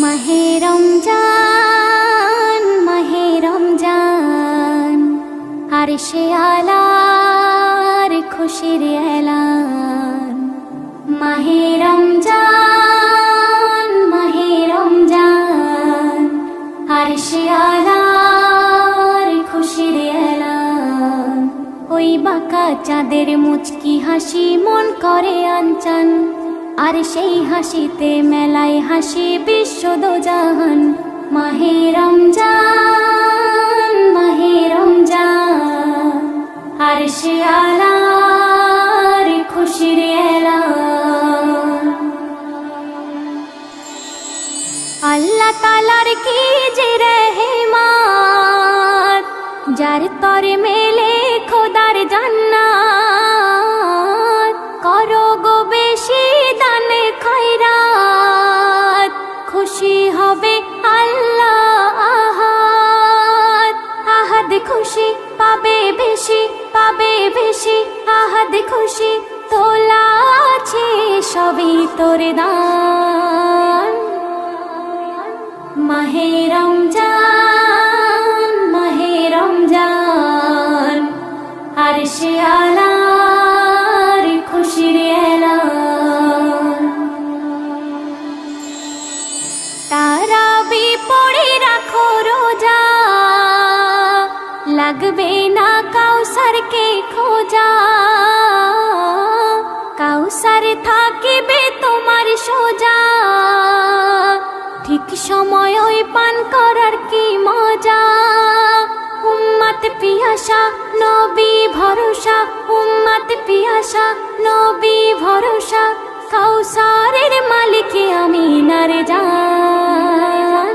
মাহে রমজান, মাহে রমজান, আরশে আলার খুশির এলান। মাহে রমজান, মাহে রমজান, আরশে আলার খুশির এলান। ওই বাঁকা চাঁদের মুচকি হাসি মন করে আনচান, আর সেই হাসিতে মেলায় হাসি বিশ্ব দোজাহান। মাহে রমজান, মাহে রমজান, আরশে আলার খুশির এলান। আল্লাহ তাআলার কি যে রহমত, যার তরে মেলে খোদার জান্নাত। করো গো বেশি দান খয়রাত, খুশি হবে আল্লাহ আহাদ। আহাদ খুশি পাবে বেশি, পাবে বেশি আহাদ খুশি। তোলা আছে সবই তোর দান। মাহে রমজান, মাহে রমজান, আরশে আলার খুশির এলান। তারাবি পড়ে রাখো রোজা, লাগবে না কাউসারকে খোঁজা। কাউসার থাকিবে তোমার সোজা, ঠিক সময় ওই পান করার কি মজা। উম্মত পিয়াসা নবী ভরসা, উম্মত পিয়াসা নবী ভরসা। কাউসারের মালিক আমিনার জান।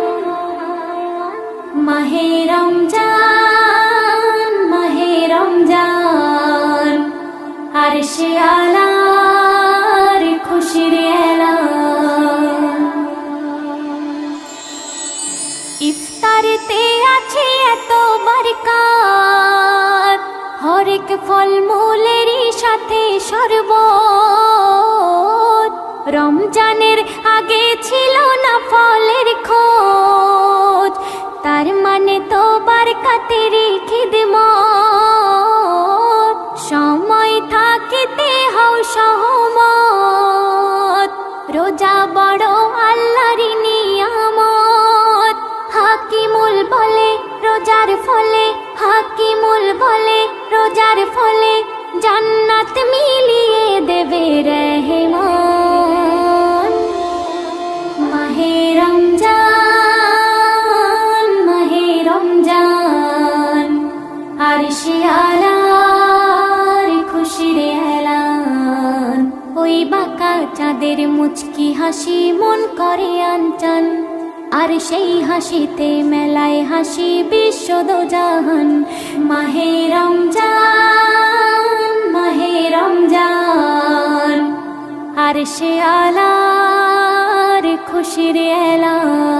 মাহে রমজান, মাহে রমজান, আরশে আলার খুশির এলান। ইফতারেতে আছে এত বরকত, হরেক ফল মূলেরই সাথে শরবত। রমজানের আগে ছিল না ফলের খোঁজ, তার মানে তো বরকতেরই খিদমত। সময় থাকিতে হও সহমত, রোজা বড় আল্লাহর নিয়ামত। হাকিমুল বলে রোজার ফলে, হাকিমুল বলে রোজার ফলে। জান্নাত মিলিয়ে দেবে রহমান। মাহে রমজান, মাহে রমজান, আরশে আলার খুশির এলান। ওই বাঁকা চাঁদের মুচকি হাসি মন করে আনচান, আর সেই হাসিতে মেলায় হাসি বিশ্ব দোজাহান। মাহে রমজান, মাহে রমজান, আরশে আলার খুশির এলান।